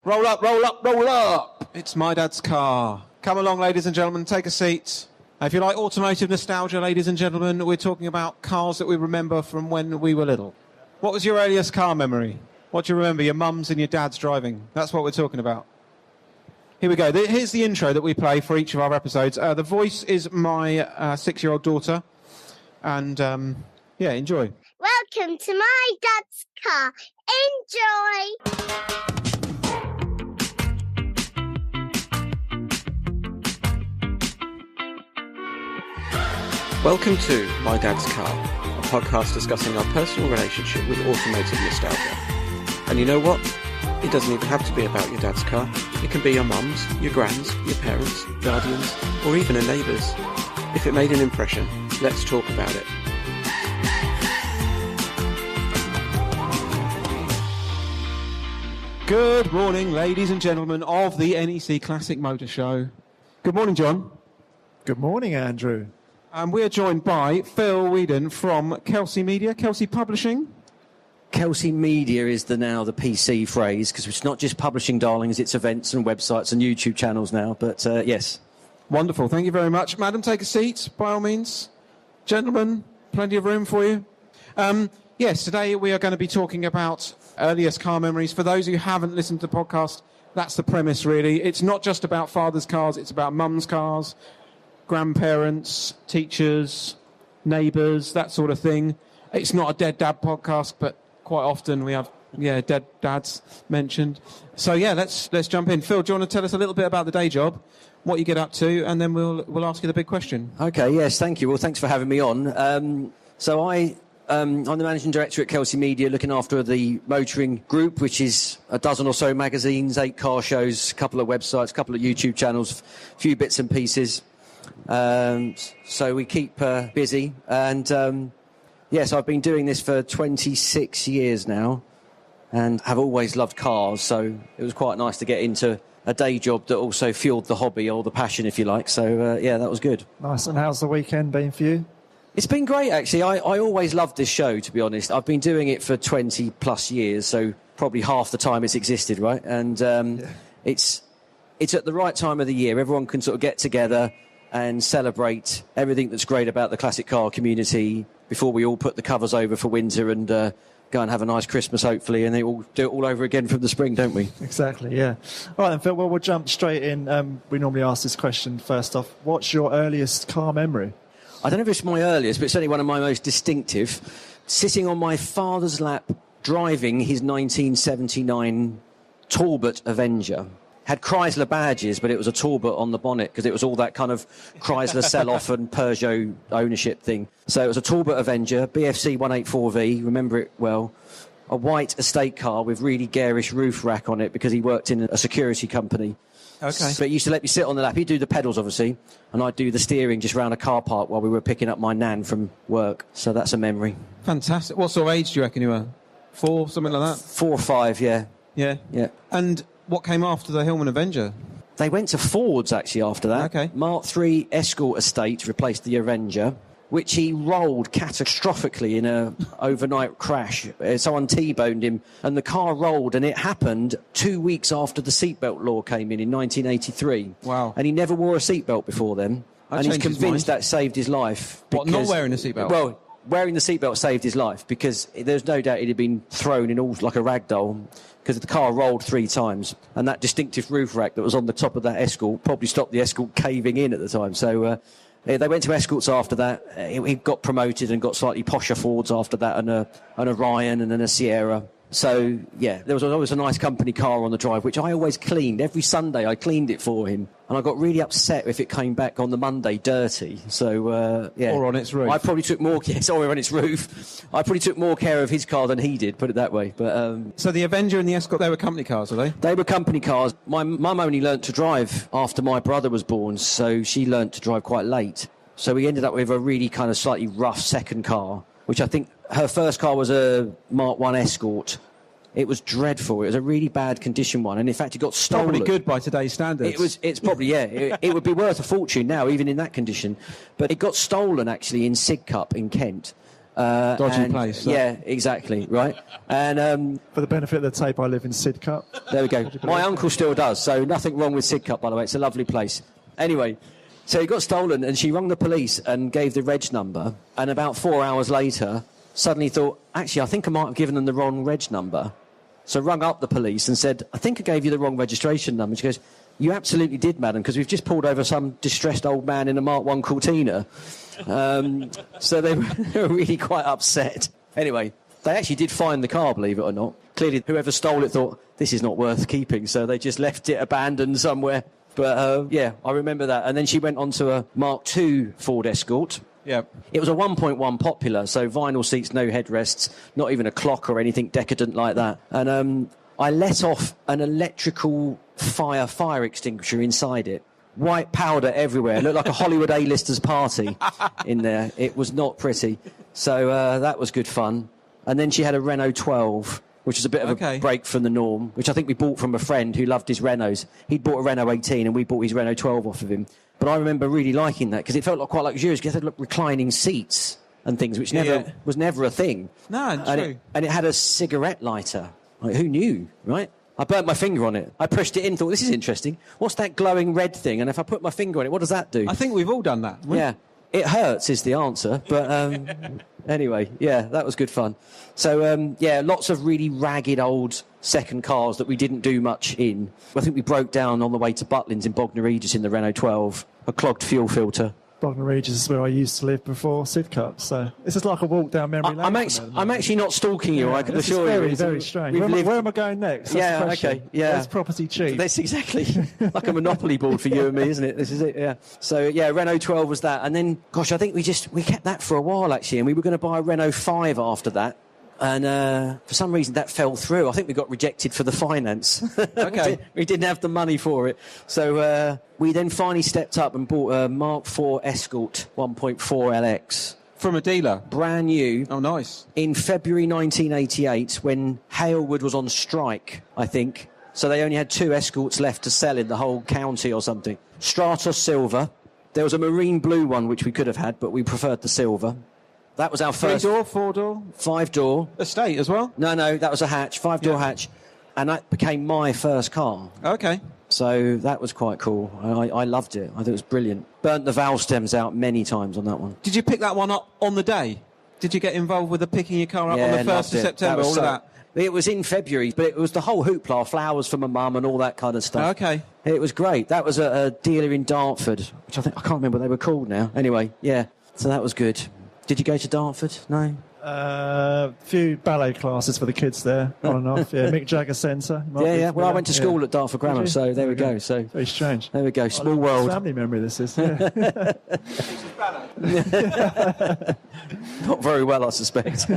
Roll up, roll up, roll up! It's my dad's car. Come along, ladies and gentlemen, take a seat. If you like automotive nostalgia, ladies and gentlemen, we're talking about cars that we remember from when we were little. What was your earliest car memory? What do you remember your mum's and your dad's driving? That's what we're talking about. Here we go. Here's the intro that we play for each of our episodes. The voice is my 6-year-old daughter. And, enjoy. Welcome to my dad's car. Enjoy! Welcome to My Dad's Car, a podcast discussing our personal relationship with automotive nostalgia. And you know what? It doesn't even have to be about your dad's car. It can be your mum's, your grand's, your parents', guardians, or even a neighbour's. If it made an impression, let's talk about it. Good morning, ladies and gentlemen of the NEC Classic Motor Show. Good morning, John. Good morning, Andrew. And we are joined by Phil Weeden from Kelsey Media, Kelsey Publishing. Kelsey Media is now the PC phrase, because it's not just publishing, darlings, it's events and websites and YouTube channels now, but yes. Wonderful, thank you very much. Madam, take a seat, by all means. Gentlemen, plenty of room for you. Yes, today we are going to be talking about earliest car memories. For those who haven't listened to the podcast, that's the premise, really. It's not just about father's cars, it's about mum's cars, grandparents, teachers, neighbours, that sort of thing. It's not a dead dad podcast, but quite often we have, dead dads mentioned. So, let's jump in. Phil, do you want to tell us a little bit about the day job, what you get up to, and then we'll ask you the big question. Okay, yes, thank you. Well, thanks for having me on. I'm the managing director at Kelsey Media, looking after the motoring group, which is a dozen or so magazines, 8 car shows, a couple of websites, a couple of YouTube channels, a few bits and pieces. So we keep busy, and yes, I've been doing this for 26 years now and have always loved cars, so it was quite nice to get into a day job that also fueled the hobby or the passion, if you like. So that was good. Nice. And how's the weekend been for you? It's been great, actually. I always loved this show, to be honest. I've been doing it for 20 plus years, so probably half the time it's existed, right? And it's at the right time of the year. Everyone can sort of get together and celebrate everything that's great about the classic car community before we all put the covers over for winter and go and have a nice Christmas, hopefully, and they all do it all over again from the spring, don't we? Exactly, yeah. All right then, Phil, well, we'll jump straight in. We normally ask this question first off. What's your earliest car memory? I don't know if it's my earliest, but it's certainly one of my most distinctive. Sitting on my father's lap, driving his 1979 Talbot Avenger. Had Chrysler badges, but it was a Talbot on the bonnet because it was all that kind of Chrysler sell-off and Peugeot ownership thing. So it was a Talbot Avenger, BFC 184V, remember it well. A white estate car with really garish roof rack on it because he worked in a security company. Okay. But he used to let me sit on the lap. He'd do the pedals, obviously, and I'd do the steering just round a car park while we were picking up my nan from work. So that's a memory. Fantastic. What sort of age do you reckon you were? 4, something like that? 4 or 5, yeah. Yeah? Yeah. And what came after the Hillman Avenger? They went to Fords, actually, after that. Okay. Mark III Escort estate replaced the Avenger, which he rolled catastrophically in a overnight crash. Someone T-boned him, and the car rolled, and it happened 2 weeks after the seatbelt law came in 1983. Wow. And he never wore a seatbelt before then. That and he's changed his convinced mind. that saved his life. What, not wearing a seatbelt? Well, wearing the seatbelt saved his life, because there's no doubt he'd have been thrown in all like a rag doll, because the car rolled 3 times, and that distinctive roof rack that was on the top of that Escort probably stopped the Escort caving in at the time. So they went to Escorts after that. He got promoted and got slightly posher Fords after that, and a Ryan and then a Sierra. So, yeah, there was always a nice company car on the drive, which I always cleaned. Every Sunday I cleaned it for him. And I got really upset if it came back on the Monday dirty. So, yeah. Or on its roof. I probably took more care, or on its roof. I probably took more care of his car than he did, put it that way. But So the Avenger and the Escort, they were company cars, were they? they were company cars. My mum only learnt to drive after my brother was born, so she learnt to drive quite late. So we ended up with a really kind of slightly rough second car, which I think her first car was a Mark I Escort. It was dreadful. It was a really bad condition one, and in fact, it got stolen. Probably good by today's standards. It's probably, yeah. It would be worth a fortune now, even in that condition. But it got stolen, actually, in Sidcup in Kent. Dodgy place. So. Yeah, exactly, right? And For the benefit of the tape, I live in Sidcup. there we go. My uncle still does, so nothing wrong with Sidcup, by the way. It's a lovely place. Anyway, so he got stolen, and she rang the police and gave the reg number, and about 4 hours later, suddenly thought, actually, I think I might have given them the wrong reg number. So rung up the police and said, I think I gave you the wrong registration number. She goes, you absolutely did, madam, because we've just pulled over some distressed old man in a Mark 1 Cortina. So they were really quite upset. Anyway, they actually did find the car, believe it or not. Clearly, whoever stole it thought, this is not worth keeping, so they just left it abandoned somewhere. But, yeah, I remember that. And then she went on to a Mark II Ford Escort. Yeah. It was a 1.1 popular, so vinyl seats, no headrests, not even a clock or anything decadent like that. And I let off an electrical fire extinguisher inside it. White powder everywhere. It looked like a Hollywood A-listers party in there. It was not pretty. So that was good fun. And then she had a Renault 12, which is a bit of a break from the norm, which I think we bought from a friend who loved his Renaults. He'd bought a Renault 18 and we bought his Renault 12 off of him. But I remember really liking that because it felt like quite luxurious because it had reclining seats and things, which was never a thing. No, true. And it had a cigarette lighter. Like, who knew, right? I burnt my finger on it. I pushed it in, thought, this is interesting. What's that glowing red thing? And if I put my finger on it, what does that do? I think we've all done that. Yeah. It hurts is the answer. But anyway, yeah, that was good fun. So, yeah, lots of really ragged old second cars that we didn't do much in. I think we broke down on the way to Butlins in Bognor Regis in the Renault 12, a clogged fuel filter. Bognor Regis is where I used to live before Sidcup, so this is like a walk down memory lane. I'm actually not stalking you, I can assure you. Very, very strange. Where am I going next? That's the question. Okay, yeah. Where's property cheap? That's exactly like a monopoly board for you and me, isn't it? This is it, yeah. So, yeah, Renault 12 was that. And then, gosh, I think we kept that for a while, actually, and we were going to buy a Renault 5 after that. And for some reason that fell through. I think we got rejected for the finance. Okay. We didn't have the money for it. So we then finally stepped up and bought a Mark IV Escort 1.4 LX. From a dealer? Brand new. Oh, nice. In February 1988 when Halewood was on strike, I think. So they only had 2 Escorts left to sell in the whole county or something. Stratos Silver. There was a marine blue one which we could have had, but we preferred the silver. That was our first... 3-door, 4-door? 5-door. Estate as well? No, that was a hatch, 5-door hatch. And that became my first car. Okay. So that was quite cool. I loved it. I think it was brilliant. Burnt the valve stems out many times on that one. Did you pick that one up on the day? Did you get involved with the picking your car up on the 1st of September, all of that? It was in February, but it was the whole hoopla, flowers for my mum and all that kind of stuff. Okay. It was great. That was a dealer in Dartford, which I can't remember what they were called now. Anyway, yeah. So that was good. Did you go to Dartford? No? A few ballet classes for the kids there, on and off. Yeah, Mick Jagger Centre. Yeah. Well, I went to school at Dartford Grammar, so there we go. So very strange. There we go. Small world. Family memory, this is. Yeah. Not very well, I suspect.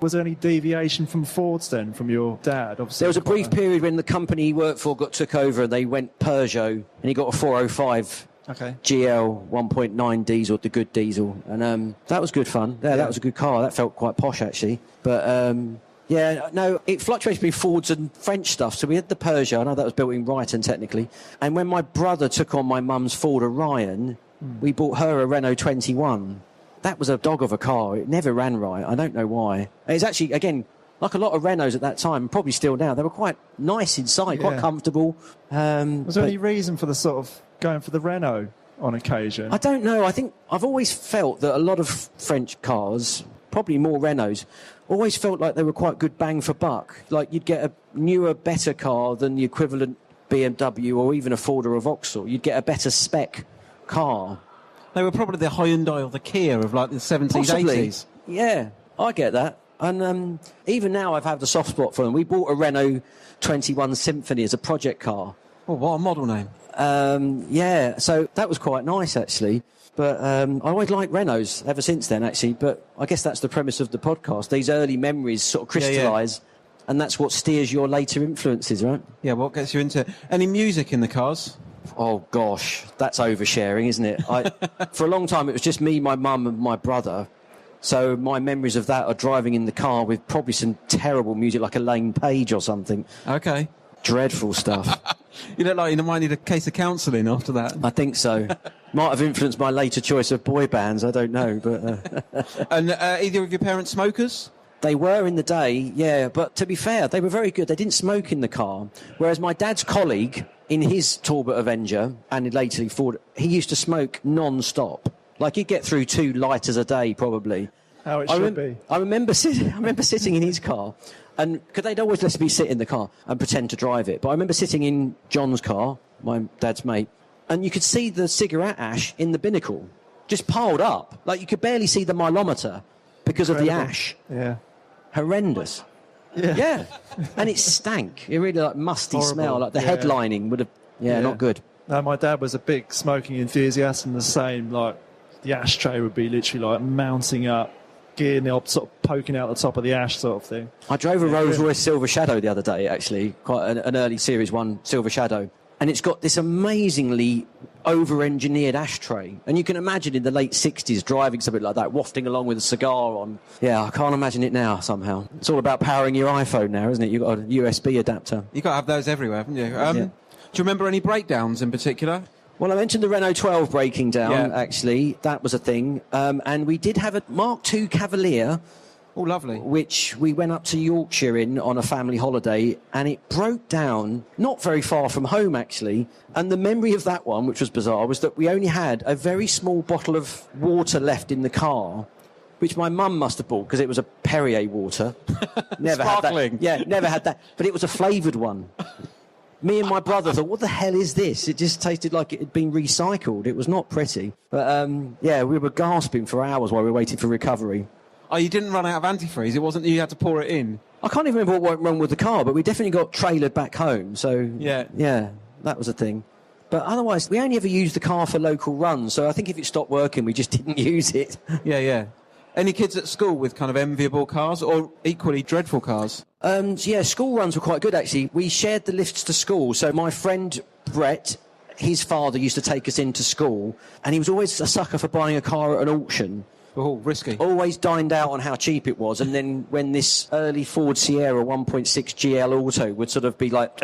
Was there any deviation from Fords then, from your dad? Obviously, there was a brief period when the company he worked for took over and they went Peugeot, and he got a 405. Okay. GL 1.9 diesel, the good diesel, and that was good fun. Yeah, that was a good car. That felt quite posh actually. But yeah, no, it fluctuated between Fords and French stuff. So we had the Peugeot. I know that was built in Brighton technically. And when my brother took on my mum's Ford Orion, we bought her a Renault 21. That was a dog of a car. It never ran right. I don't know why. It's actually, again, like a lot of Renaults at that time, probably still now, they were quite nice inside, quite comfortable. Was there any reason for the sort of going for the Renault on occasion? I don't know. I think I've always felt that a lot of French cars, probably more Renaults, always felt like they were quite good bang for buck. Like you'd get a newer, better car than the equivalent BMW or even a Ford or a Vauxhall. You'd get a better spec car. They were probably the Hyundai or the Kia of like the 70s, Possibly. 80s. Yeah, I get that. And even now I've had the soft spot for them. We bought a Renault 21 Symphony as a project car. Oh, what a model name. Yeah, so that was quite nice actually. But I always liked Renaults ever since then actually. But I guess that's the premise of the podcast. These early memories sort of crystallise and that's what steers your later influences, right? Yeah, what gets you into it? Any music in the cars? Oh gosh, that's oversharing, isn't it? For a long time it was just me, my mum and my brother. So my memories of that are driving in the car with probably some terrible music like Elaine Page or something. Okay. Dreadful stuff. You look like you might need a case of counselling after that. I think so. Might have influenced my later choice of boy bands, I don't know. But And either of your parents smokers? They were in the day, yeah, but to be fair, they were very good. They didn't smoke in the car, whereas my dad's colleague in his Talbot Avenger, and lately Ford, he used to smoke non-stop. Like, he'd get through 2 lighters a day, probably. How it should be. I remember sitting in his car, and because they'd always let me sit in the car and pretend to drive it. But I remember sitting in John's car, my dad's mate, and you could see the cigarette ash in the binnacle, just piled up. Like, you could barely see the mileometer because of the ash. Yeah. Horrendous. Yeah. And it stank. It really, like, musty Horrible. smell. Like, the Yeah. headlining would have... Yeah, not good. No, my dad was a big smoking enthusiast, and the same, like, the ashtray would be literally, like, mounting up, gear knob sort of poking out the top of the ash sort of thing. I drove a Rolls-Royce Silver Shadow the other day, actually, quite an early Series 1 Silver Shadow, and it's got this amazingly over-engineered ashtray. And you can imagine in the late 60s driving something like that, wafting along with a cigar on. Yeah, I can't imagine it now, somehow. It's all about powering your iPhone now, isn't it? You've got a USB adapter. You've got to have those everywhere, haven't you? Yeah. Do you remember any breakdowns in particular? Well, I mentioned the Renault 12 breaking down, Yeah. actually. That was a thing. And we did have a Mark II Cavalier, Oh, lovely. which we went up to Yorkshire in on a family holiday, and it broke down not very far from home, actually. And the memory of that one, which was bizarre, was that we only had a very small bottle of water left in the car, which my mum must have bought because it was a Perrier water. Never Sparkling. had that. Yeah, never had that. But it was a flavoured one. Me and my brother thought, what the hell is this? It just tasted like it had been recycled. It was not pretty. But, yeah, we were gasping for hours while we were waiting for recovery. Oh, you didn't run out of antifreeze? It wasn't you had to pour it in? I can't even remember what went wrong with the car, but we definitely got trailered back home. So, Yeah. that was a thing. But otherwise, we only ever used the car for local runs. So I think if it stopped working, we just didn't use it. Yeah. Any kids at school with kind of enviable cars or equally dreadful cars? Yeah, school runs were quite good, actually. We shared the lifts to school. So my friend Brett, his father used to take us into school, and he was always a sucker for buying a car at an auction. Oh, risky. Always dined out on how cheap it was, and then when this early Ford Sierra 1.6 GL Auto would sort of be like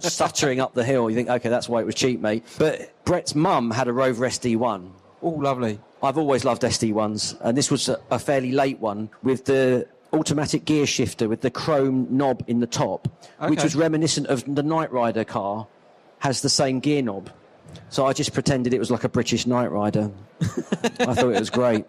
stuttering up the hill, you think, OK, that's why it was cheap, mate. But Brett's mum had a Rover SD1. Oh, lovely. I've always loved SD1s, and this was a fairly late one with the automatic gear shifter with the chrome knob in the top, which was reminiscent of the Knight Rider car, has the same gear knob. So I just pretended it was like a British Knight Rider. I thought it was great.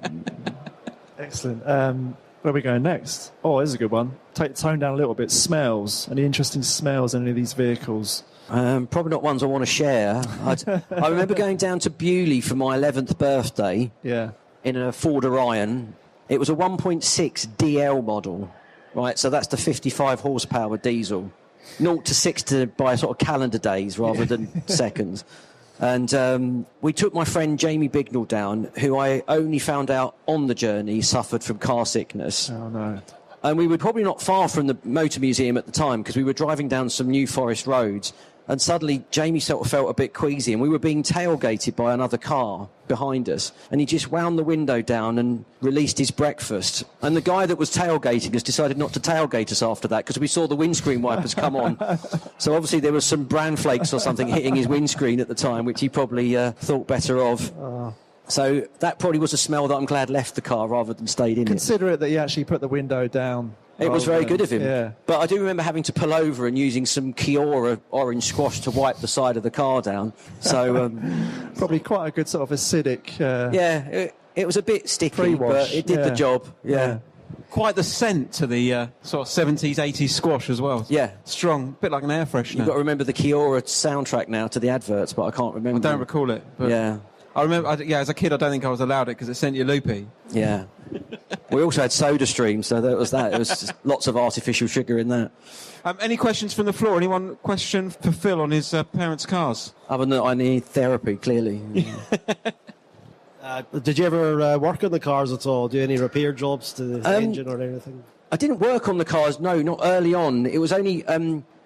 Excellent. Where are we going next? Oh, this is a good one. Take the tone down a little bit. Smells. Any interesting smells in any of these vehicles? Probably not ones I want to share. I remember going down to Bewley for my 11th birthday in a Ford Orion. It was a 1.6 DL model, right? So that's the 55 horsepower diesel. 0 to 60 by sort of calendar days rather than seconds. And we took my friend Jamie Bignell down, who I only found out on the journey suffered from car sickness. Oh, no. And we were probably not far from the Motor Museum at the time because we were driving down some New Forest roads, and suddenly Jamie sort of felt a bit queasy, and we were being tailgated by another car behind us, and he just wound the window down and released his breakfast. And the guy that was tailgating us decided not to tailgate us after that because we saw the windscreen wipers come on. So obviously there was some bran flakes or something hitting his windscreen at the time, which he probably thought better of. So that probably was a smell that I'm glad left the car rather than stayed in it. Consider it that he actually put the window down. It was very good of him. Yeah. But I do remember having to pull over and using some Kiora orange squash to wipe the side of the car down. So probably quite a good sort of acidic... yeah, it was a bit sticky, Pre-wash. but it did the job. Yeah. Quite the scent to the sort of 70s, 80s squash as well. Yeah. Strong, a bit like an air freshener. You've got to remember the Kiora soundtrack now to the adverts, but I can't remember. I don't recall it. But Yeah. I remember, as a kid, I don't think I was allowed it because it sent you loopy. Yeah. We also had Soda Stream, so that was that. It was just lots of artificial sugar in that. Any questions from the floor? Anyone question for Phil on his parents' cars? Other than that, I need therapy, clearly. Did you ever work on the cars at all? Do any repair jobs to the engine or anything? I didn't work on the cars, no, not early on. It was only...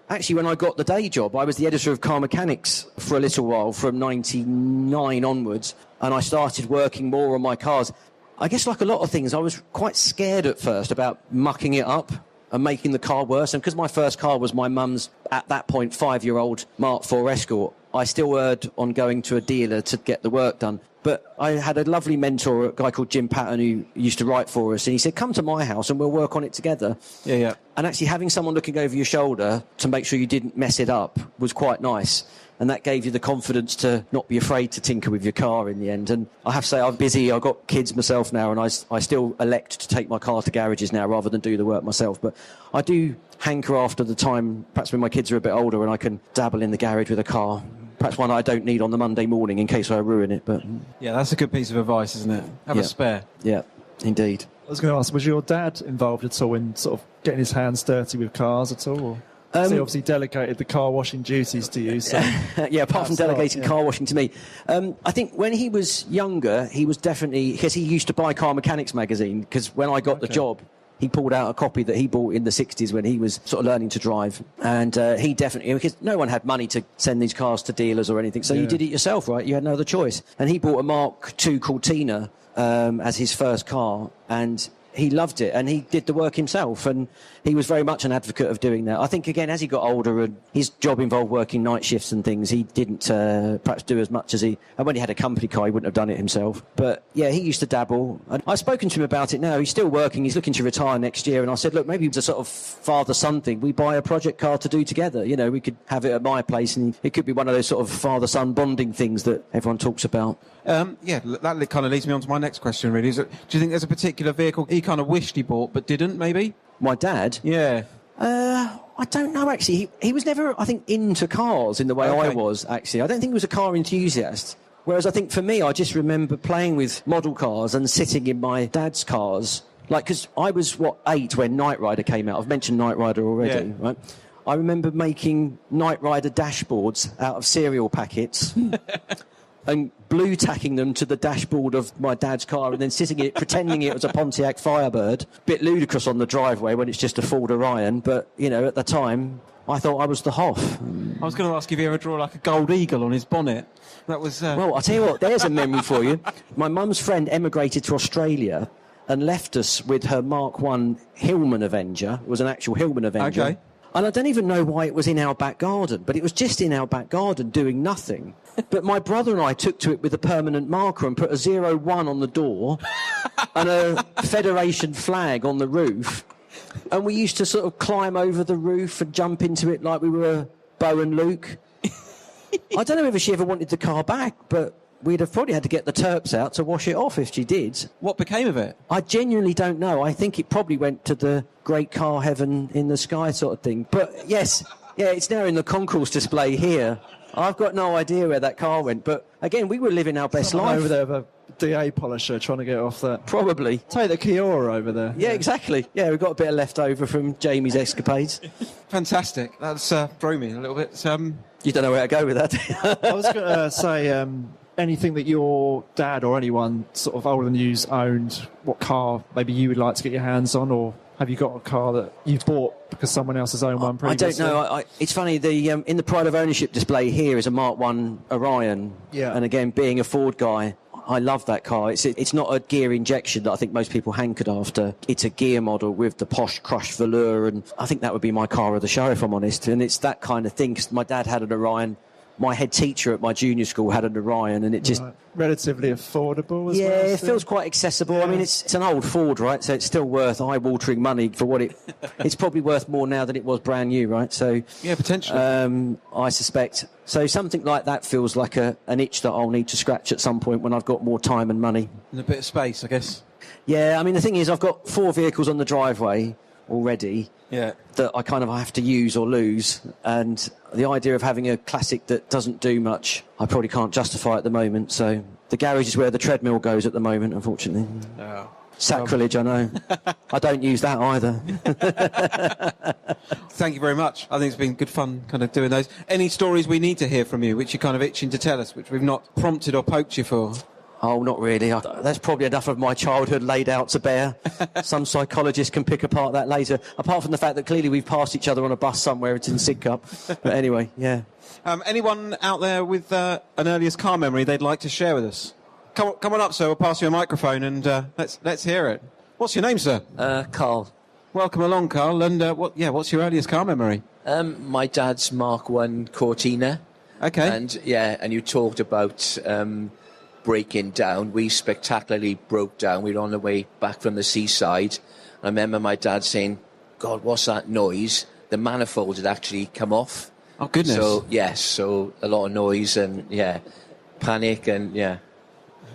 actually, when I got the day job, I was the editor of Car Mechanics for a little while, from 99 onwards, and I started working more on my cars. I guess like a lot of things, I was quite scared at first about mucking it up and making the car worse. And because my first car was my mum's at that point, 5-year-old Mark IV Escort, I still erred on going to a dealer to get the work done. But I had a lovely mentor, a guy called Jim Patton, who used to write for us, and he said, come to my house and we'll work on it together. Yeah. And actually having someone looking over your shoulder to make sure you didn't mess it up was quite nice. And that gave you the confidence to not be afraid to tinker with your car in the end. And I have to say, I'm busy. I've got kids myself now, and I still elect to take my car to garages now rather than do the work myself. But I do hanker after the time, perhaps when my kids are a bit older, and I can dabble in the garage with a car. Perhaps one I don't need on the Monday morning in case I ruin it. But Yeah, that's a good piece of advice, isn't it? Have a spare. Yeah, indeed. I was going to ask, was your dad involved at all in sort of getting his hands dirty with cars at all? Or? So he obviously delegated the car washing duties to you. So yeah, apart from delegating car washing to me. I think when he was younger, he was definitely... Because he used to buy Car Mechanics magazine, because when I got the job, he pulled out a copy that he bought in the 60s when he was sort of learning to drive. And he definitely... Because no one had money to send these cars to dealers or anything, so you did it yourself, right? You had no other choice. And he bought a Mark II Cortina as his first car, and... he loved it, and he did the work himself, and he was very much an advocate of doing that. I think, again, as he got older and his job involved working night shifts and things, he didn't perhaps do as much as he... And when he had a company car, he wouldn't have done it himself. But, yeah, he used to dabble. And I've spoken to him about it now. He's still working. He's looking to retire next year. And I said, look, maybe it's a sort of father-son thing. We buy a project car to do together. You know, we could have it at my place, and it could be one of those sort of father-son bonding things that everyone talks about. That kind of leads me on to my next question, really. Do you think there's a particular vehicle he kind of wished he bought but didn't, maybe? My dad? Yeah. I don't know, actually. He was never, I think, into cars in the way I was, actually. I don't think he was a car enthusiast. Whereas I think for me, I just remember playing with model cars and sitting in my dad's cars. Like, because I was, 8 when Knight Rider came out. I've mentioned Knight Rider already, right? I remember making Knight Rider dashboards out of cereal packets and blue tacking them to the dashboard of my dad's car and then sitting in it, pretending it was a Pontiac Firebird. Bit ludicrous on the driveway when it's just a Ford Orion, but, you know, at the time, I thought I was the Hoff. I was going to ask if you ever draw like a gold eagle on his bonnet. That was... Well, I'll tell you what, there's a memory for you. My mum's friend emigrated to Australia and left us with her Mark I Hillman Avenger. It was an actual Hillman Avenger. Okay. And I don't even know why it was in our back garden, but it was just in our back garden doing nothing. But my brother and I took to it with a permanent marker and put a 01 on the door and a Federation flag on the roof. And we used to sort of climb over the roof and jump into it like we were Bo and Luke. I don't know if she ever wanted the car back, but we'd have probably had to get the Terps out to wash it off if she did. What became of it? I genuinely don't know. I think it probably went to the great car heaven in the sky sort of thing. But yes, it's now in the concourse display here. I've got no idea where that car went. But again, we were living our best life. Over there with a DA polisher trying to get off that. Probably. Take the Kiora over there. Yeah, exactly. Yeah, we've got a bit of leftover from Jamie's escapades. Fantastic. That's thrown me a little bit. You don't know where to go with that. I was going to say... anything that your dad or anyone sort of older than you's owned, what car maybe you would like to get your hands on, or have you got a car that you've bought because someone else has owned one previously? I don't know. It's funny, in the pride of ownership display here is a Mark I Orion. Yeah. And again, being a Ford guy, I love that car. It's not a gear injection that I think most people hankered after. It's a gear model with the posh crushed velour, and I think that would be my car of the show, if I'm honest. And it's that kind of thing, 'cause my dad had an Orion. My head teacher at my junior school had an Orion, and it just... Right. Relatively affordable as well. Yeah, it feels quite accessible. Yeah. I mean, it's an old Ford, right? So it's still worth eye-watering money for what it... It's probably worth more now than it was brand new, right? So... Yeah, potentially. I suspect. So something like that feels like an itch that I'll need to scratch at some point when I've got more time and money. And a bit of space, I guess. Yeah, I mean, the thing is, I've got 4 vehicles on the driveway already. Yeah. That I kind of have to use or lose, and the idea of having a classic that doesn't do much, I probably can't justify at the moment. So the garage is where the treadmill goes at the moment, unfortunately. Oh. Sacrilege, I know. I don't use that either. Thank you very much. I think it's been good fun kind of doing those. Any stories we need to hear from you, which you're kind of itching to tell us, which we've not prompted or poked you for? Oh, not really. That's probably enough of my childhood laid out to bear. Some psychologist can pick apart that later. Apart from the fact that clearly we've passed each other on a bus somewhere. It's in Sidcup. But anyway, yeah. Anyone out there with an earliest car memory they'd like to share with us? Come on up, sir. We'll pass you a microphone and let's hear it. What's your name, sir? Carl. Welcome along, Carl. And what's your earliest car memory? My dad's Mark I Cortina. Okay. And you talked about breaking down. We spectacularly broke down. We were on the way back from the seaside. I remember my dad saying, "God, what's that noise?" The manifold had actually come off. Oh, goodness. So a lot of noise and, panic and,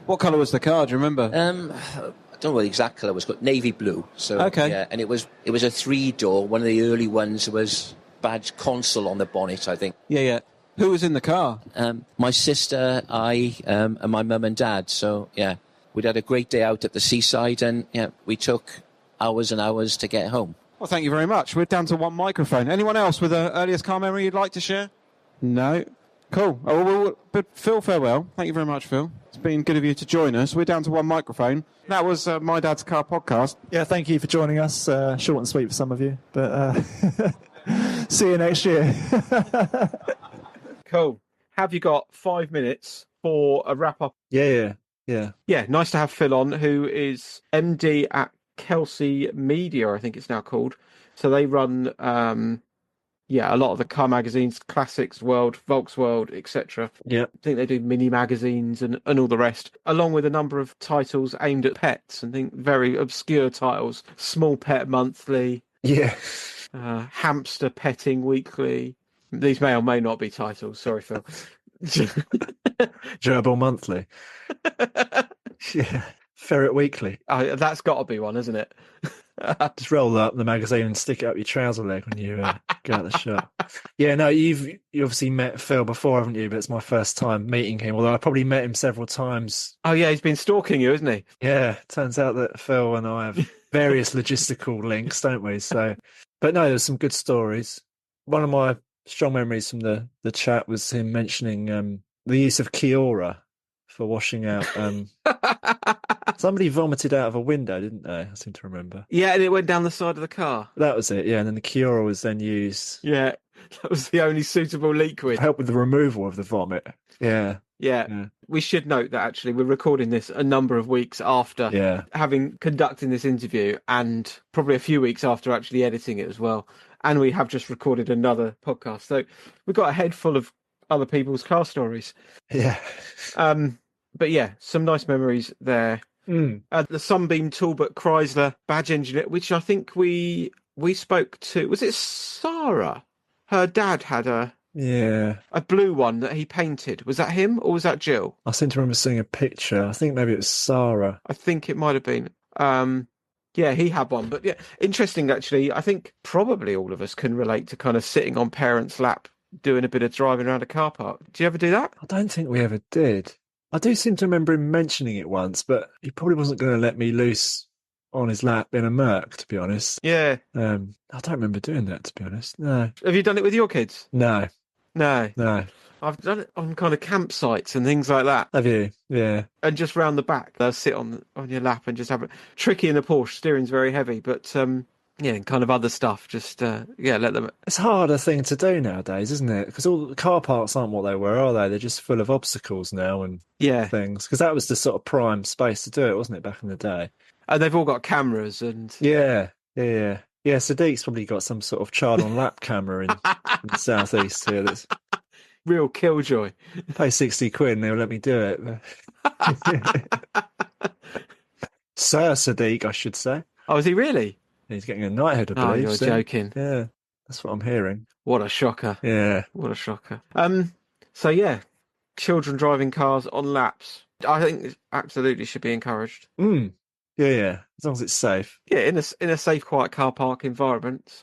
What colour was the car? Do you remember? I don't know what the exact colour was, but navy blue. So, okay. Yeah, and it was a 3-door. One of the early ones was badge console on the bonnet, I think. Yeah. Who was in the car? My sister, I, and my mum and dad. So, we'd had a great day out at the seaside and, we took hours and hours to get home. Well, thank you very much. We're down to one microphone. Anyone else with an earliest car memory you'd like to share? No? Cool. But Phil, farewell. Thank you very much, Phil. It's been good of you to join us. We're down to one microphone. That was My Dad's Car podcast. Yeah, thank you for joining us. Short and sweet for some of you, but see you next year. Cool. Have you got 5 minutes for a wrap-up? Yeah. Yeah, nice to have Phil on, who is MD at Kelsey Media, I think it's now called. So they run, a lot of the car magazines, Classics World, Volks World, etc. Yeah. I think they do mini magazines and all the rest, along with a number of titles aimed at pets. I think very obscure titles, Small Pet Monthly, Hamster Petting Weekly. These may or may not be titles. Sorry, Phil. Gerbil Monthly. Yeah. Ferret Weekly. Oh, that's got to be one, isn't it? Just roll up the magazine and stick it up your trouser leg when you go out the shop. Yeah, no, you obviously met Phil before, haven't you? But it's my first time meeting him, although I probably met him several times. Oh, yeah, he's been stalking you, hasn't he? Yeah, turns out that Phil and I have various logistical links, don't we? So, but no, there's some good stories. One of my strong memories from the chat was him mentioning the use of Kiora for washing out. Somebody vomited out of a window, didn't they? I seem to remember. Yeah, and it went down the side of the car. That was it, yeah. And then the Kiora was then used. Yeah, that was the only suitable liquid. Help with the removal of the vomit. Yeah. We should note that actually we're recording this a number of weeks after having conducted this interview, and probably a few weeks after actually editing it as well. And we have just recorded another podcast. So we've got a head full of other people's car stories. Yeah. But yeah, some nice memories there. The Sunbeam Talbot Chrysler badge engine, which I think we spoke to. Was it Sarah? Her dad had a blue one that he painted. Was that him or was that Jill? I seem to remember seeing a picture. I think maybe it was Sarah. I think it might have been. Yeah, he had one. But yeah, interesting actually. I think probably all of us can relate to kind of sitting on parents' lap doing a bit of driving around a car park. Do you ever do that? I don't think we ever did. I do seem to remember him mentioning it once, but he probably wasn't going to let me loose on his lap in a Merc, to be honest. Yeah. I don't remember doing that, to be honest. No. Have you done it with your kids? No. I've done it on kind of campsites and things like that. Have you? Yeah. And just round the back, they'll sit on your lap and just have it. Tricky in the Porsche, steering's very heavy, but and kind of other stuff. Just let them. It's a harder thing to do nowadays, isn't it? Because all the car parks aren't what they were, are they? They're just full of obstacles now and things. Because that was the sort of prime space to do it, wasn't it, back in the day? And they've all got cameras and Yeah. Sadiq's probably got some sort of child on lap camera in the southeast here. That's real killjoy. Pay 60 quid and they'll let me do it. Sir Sadiq, I should say. Oh, is he really? He's getting a knighthood, I believe. Oh, you're joking. Yeah, that's what I'm hearing. What a shocker. Yeah. What a shocker. So, yeah, children driving cars on laps. I think it absolutely should be encouraged. Yeah, as long as it's safe. Yeah, in a safe, quiet car park environment.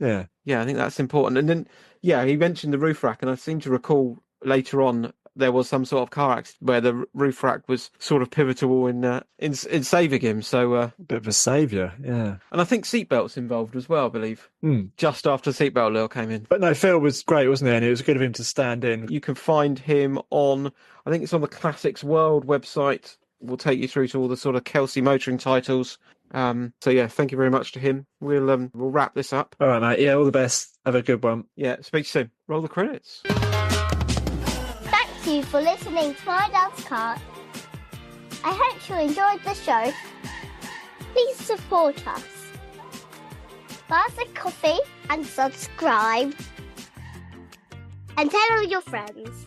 Yeah, I think that's important. And then, he mentioned the roof rack, and I seem to recall later on there was some sort of car accident where the roof rack was sort of pivotal in saving him. So a bit of a saviour, yeah. And I think seatbelts involved as well, I believe. Just after seatbelt law came in. But no, Phil was great, wasn't he? And it was good of him to stand in. You can find him on, I think it's on the Classics World website. We'll take you through to all the sort of Kelsey motoring titles. Thank you very much to him. We'll wrap this up. All right, mate. Yeah, all the best. Have a good one. Yeah, speak to you soon. Roll the credits. Thank you for listening to My Dad's Car. I hope you enjoyed the show. Please support us. buy us a coffee and subscribe. And tell all your friends.